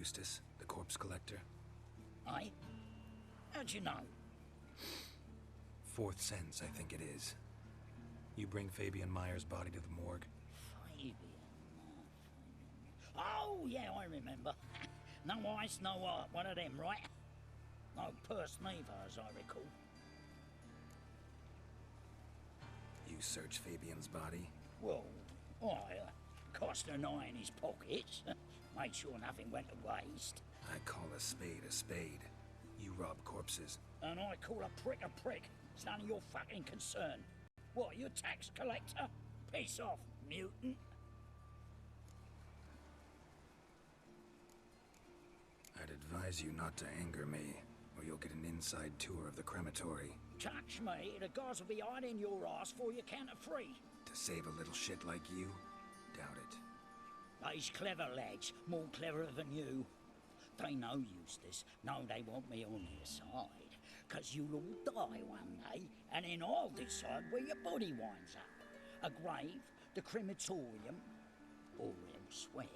Eustace, the corpse collector? Aye? How'd you know? Fourth sense, I think it is. You bring Fabian Meyer's body to the morgue? Fabian. Oh, yeah, I remember. No eyes, no heart, one of them, right? No purse neither, as I recall. You searched Fabian's body? Well, I cast an eye in his pockets. Made sure nothing went to waste. I call a spade a spade. You rob corpses. And I call a prick a prick. It's none of your fucking concern. What, you a tax collector? Piss off, mutant. I'd advise you not to anger me, or you'll get an inside tour of the crematory. Touch me, the guards will be hiding your ass for you can't free. To save a little shit like you? Doubt it. They's clever lads, more cleverer than you. They know Eustace, know they want me on their side. 'Cause you'll all die one day, and then I'll decide where your body winds up. A grave, the crematorium, or elsewhere.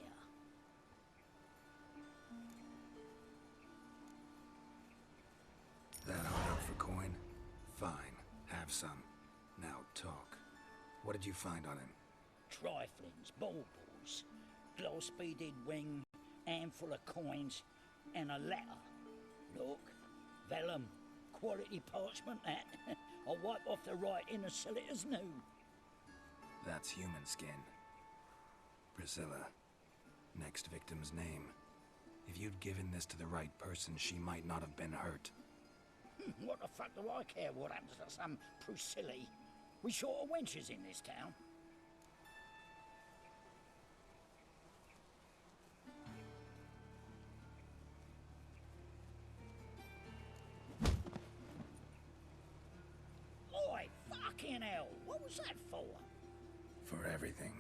That hard up for coin? Fine, have some. Now talk. What did you find on him? Triflings, baubles, gloss-beaded ring, handful of coins, and a letter. Look, vellum, quality parchment that. I'll wipe off the writing and sell it as new. That's human skin. Priscilla. Next victim's name. If you'd given this to the right person, she might not have been hurt. What the fuck do I care what happens to some Priscilla? We short of wenches in this town. Oi, fucking hell, what was that for? For everything.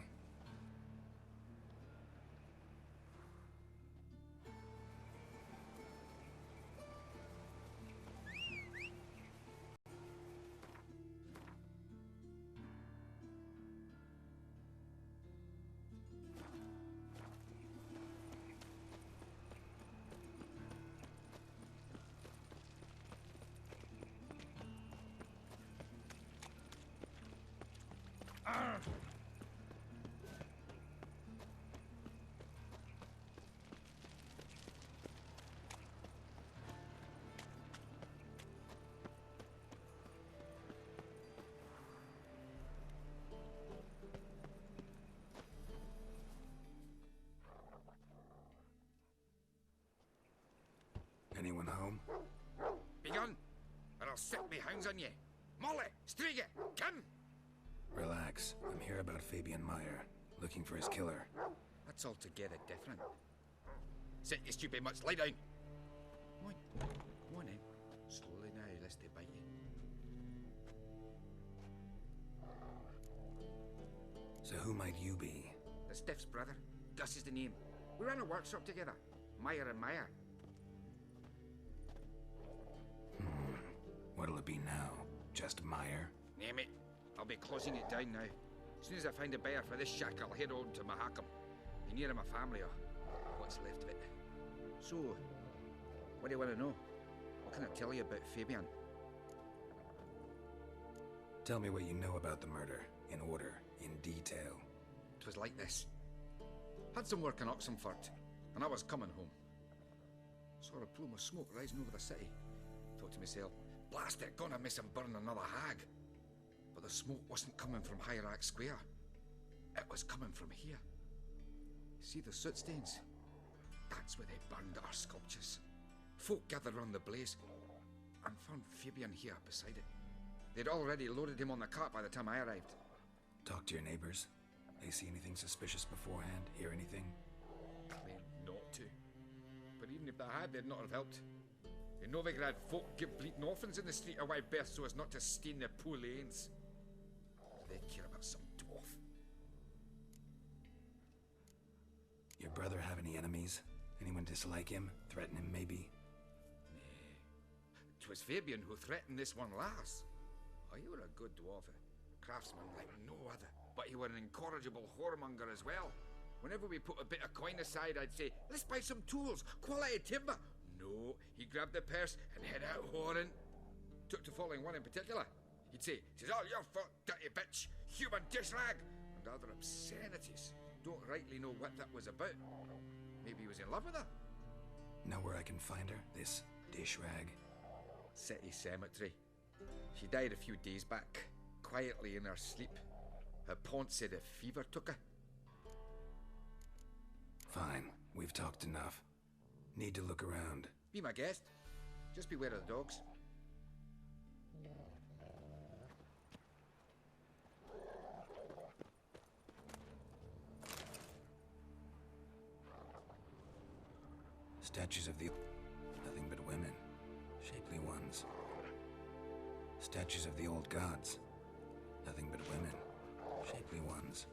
Anyone home? Begone, or I'll set me hounds on you. Molly, Striga, come! Relax. I'm here about Fabian Meyer, looking for his killer. That's altogether different. Sit, you stupid mutts, lie down. Come on then. Slowly now, lest they bite you. So who might you be? The Stiff's brother. Gus is the name. We ran a workshop together. Meyer and Meyer. What'll it be now? Just Meyer? Name it. I'll be closing it down now. As soon as I find a buyer for this shack, I'll head on to Mahakam. Be near my family, or what's left of it. So, what do you want to know? What can I tell you about Fabian? Tell me what you know about the murder, in order, in detail. 'Twas like this. Had some work in Oxenfurt, and I was coming home. Saw a plume of smoke rising over the city. Thought to myself, blast it, gonna miss him burn another hag. But the smoke wasn't coming from Hierarch Square. It was coming from here. See the soot stains? That's where they burned our sculptures. Folk gathered round the blaze and found Fabian here beside it. They'd already loaded him on the cart by the time I arrived. Talk to your neighbors. They see anything suspicious beforehand? Hear anything? Claimed not to. But even if they had, they'd not have helped. In Novigrad, folk give bleating orphans in the street a wide berth so as not to stain their poor lanes. They care about some dwarf. Your brother have any enemies? Anyone dislike him? Threaten him, maybe? Nay. 'Twas Fabian who threatened this one last. Oh, you were a good dwarf, a craftsman like no other. But you were an incorrigible whoremonger as well. Whenever we put a bit of coin aside, I'd say, let's buy some tools, quality timber. No, he grabbed the purse and head out whoring. Took to following one in particular. He'd say, "'Tis all your fault, dirty bitch, human dish rag," and other obscenities. Don't rightly know what that was about. Maybe he was in love with her. Know where I can find her? This dish rag? City cemetery. She died a few days back, quietly in her sleep. Her pont said a fever took her. Fine, we've talked enough. Need to look around. Be my guest. Just beware of the dogs. Statues of the... nothing but women. Shapely ones. Statues of the old gods. Nothing but women. Shapely ones.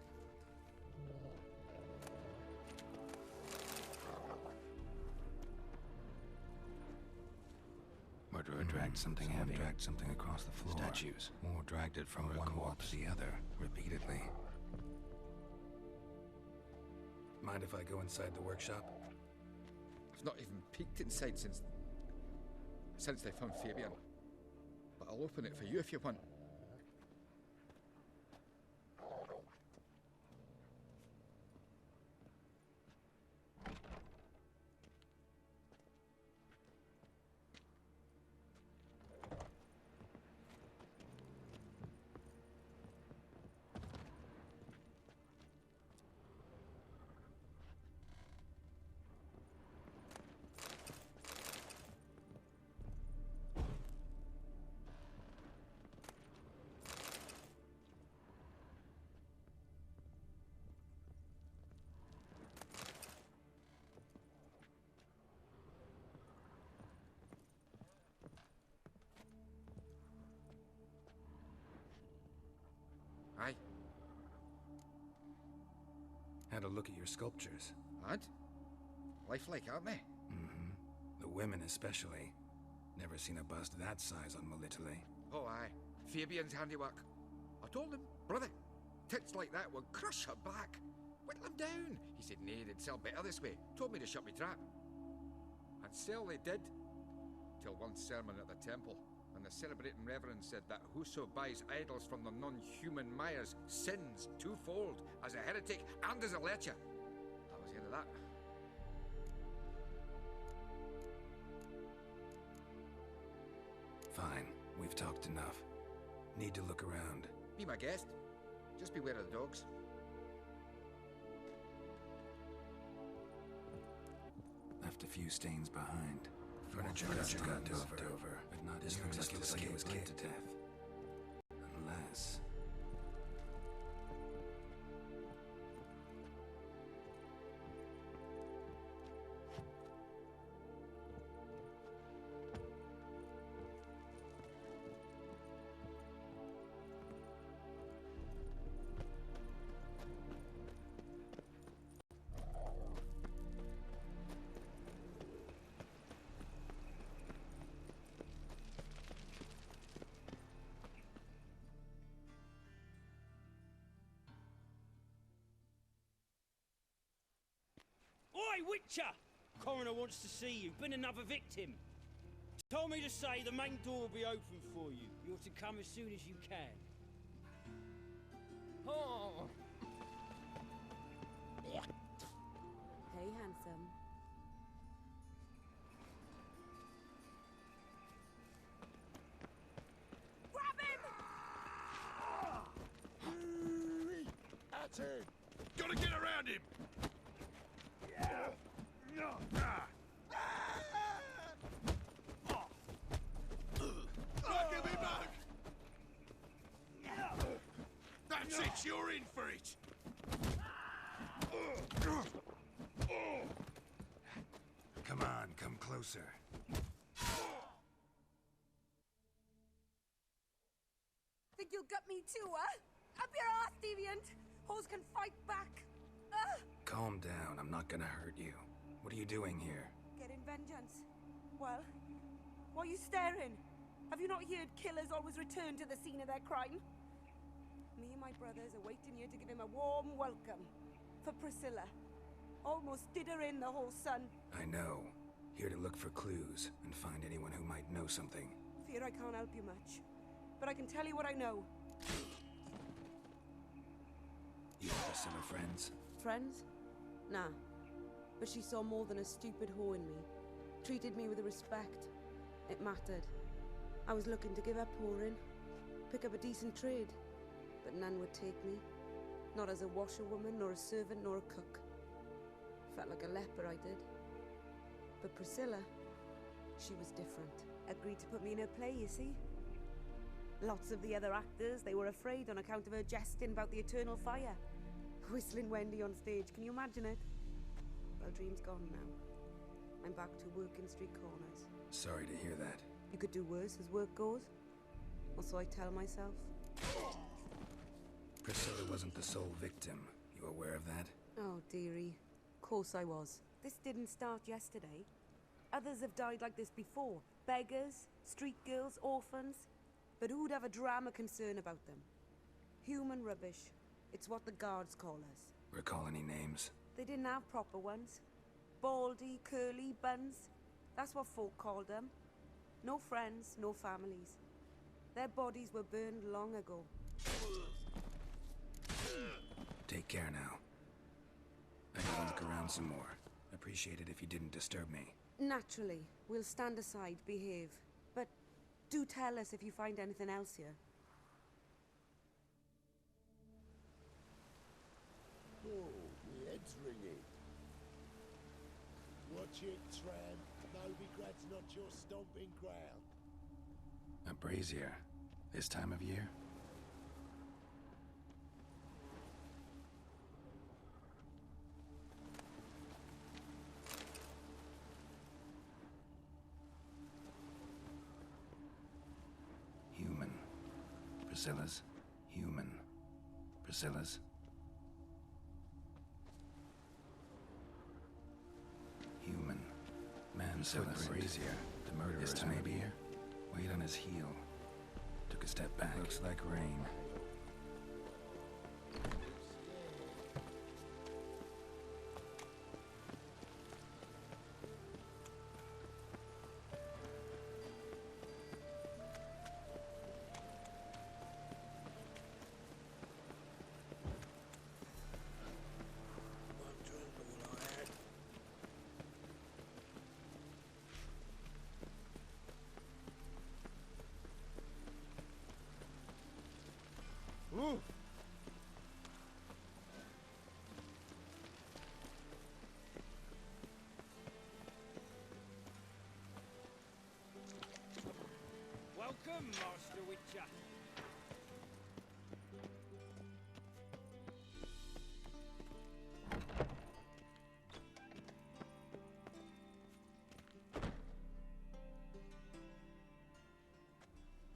Murderer dragged something heavy. Dragged something across the floor. Statues. Or dragged it from one wall to the other, repeatedly. Mind if I go inside the workshop? I've not even peeked inside since they found Fabian. But I'll open it for you if you want. Aye. Had a look at your sculptures. Had? Lifelike, aren't they? Mm-hmm. The women especially. Never seen a bust that size on Melitele. Oh, aye. Fabian's handiwork. I told him, brother, tits like that would crush her back. Whittle him down. He said, nay, they'd sell better this way. Told me to shut me trap. And sell they did. Till one sermon at the temple. And the celebrating reverend said that whoso buys idols from the non-human Mayas sins twofold, as a heretic and as a lecher. That was the end of that. Fine, we've talked enough. Need to look around. Be my guest. Just beware of the dogs. Left a few stains behind. Furniture got dusted over, but not this looks like it was kicked to death. Unless... Oi, Witcher! Coroner wants to see you. Been another victim. Told me to say the main door will be open for you. You're to come as soon as you can. Oh. Hey, handsome. Grab him! That's it. Gotta get around him. Give me back. That's it. You're in for it. Come on, come closer. Think you'll gut me too, huh? Up your ass, deviant! Hoes can fight back! Calm down, I'm not gonna hurt you. What are you doing here? Getting vengeance. Well, why are you staring? Have you not heard killers always return to the scene of their crime? Me and my brothers are waiting here to give him a warm welcome. for Priscilla. Almost did her in, the whole son. I know. Here to look for clues and find anyone who might know something. Fear I can't help you much. But I can tell you what I know. You and Priscilla friends? Friends? Nah. But she saw more than a stupid whore in me. Treated me with respect. It mattered. I was looking to give up whoring. Pick up a decent trade. But none would take me. Not as a washerwoman, nor a servant, nor a cook. Felt like a leper, I did. But Priscilla, she was different. Agreed to put me in her play, you see? Lots of the other actors, they were afraid on account of her jesting about the eternal fire. Whistling Wendy on stage, can you imagine it? Well, dream's gone now. I'm back to working street corners. Sorry to hear that. You could do worse as work goes. Or so I tell myself. Priscilla wasn't the sole victim. You aware of that? Oh, dearie. Of course I was. This didn't start yesterday. Others have died like this before. Beggars, street girls, orphans. But who'd have a drama concern about them? Human rubbish. It's what the guards call us. Recall any names? They didn't have proper ones. Baldy, curly, buns. That's what folk called them. No friends, no families. Their bodies were burned long ago. Take care now. I gotta look around some more. Appreciate it if you didn't disturb me. Naturally. We'll stand aside, behave. But do tell us if you find anything else here. Oh, my head's ringing. Watch it, tramp. Novigrad's not your stomping ground. A brazier. This time of year? Human. Priscilla's. Human. Priscilla's. Human. Man, brazier. The murderer this time of year. Weight on his heel. Took a step back. Looks like rain. Ooh. Welcome, Master Witcher.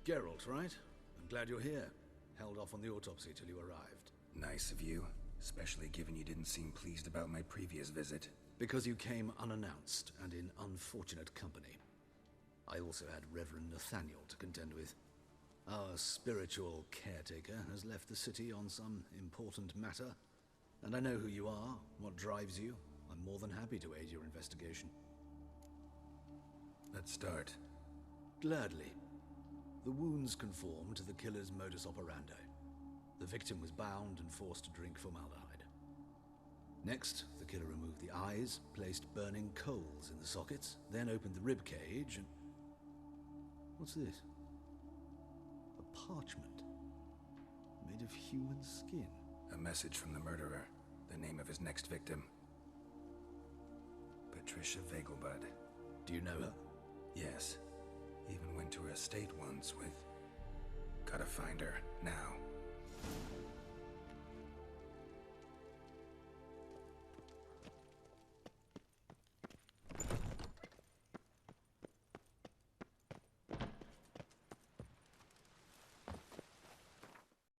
Geralt, right? I'm glad you're here. Held off on the autopsy till you arrived. Nice of you, especially given you didn't seem pleased about my previous visit. Because you came unannounced and in unfortunate company. I also had Reverend Nathaniel to contend with. Our spiritual caretaker has left the city on some important matter, and I know who you are, what drives you. I'm more than happy to aid your investigation. Let's start. Gladly. The wounds conform to the killer's modus operandi. The victim was bound and forced to drink formaldehyde. Next, the killer removed the eyes, placed burning coals in the sockets, then opened the rib cage and... What's this? A parchment. Made of human skin. A message from the murderer. The name of his next victim. Patricia Vegelbud. Do you know her? Yes. Even went to her estate once with... Gotta find her, now.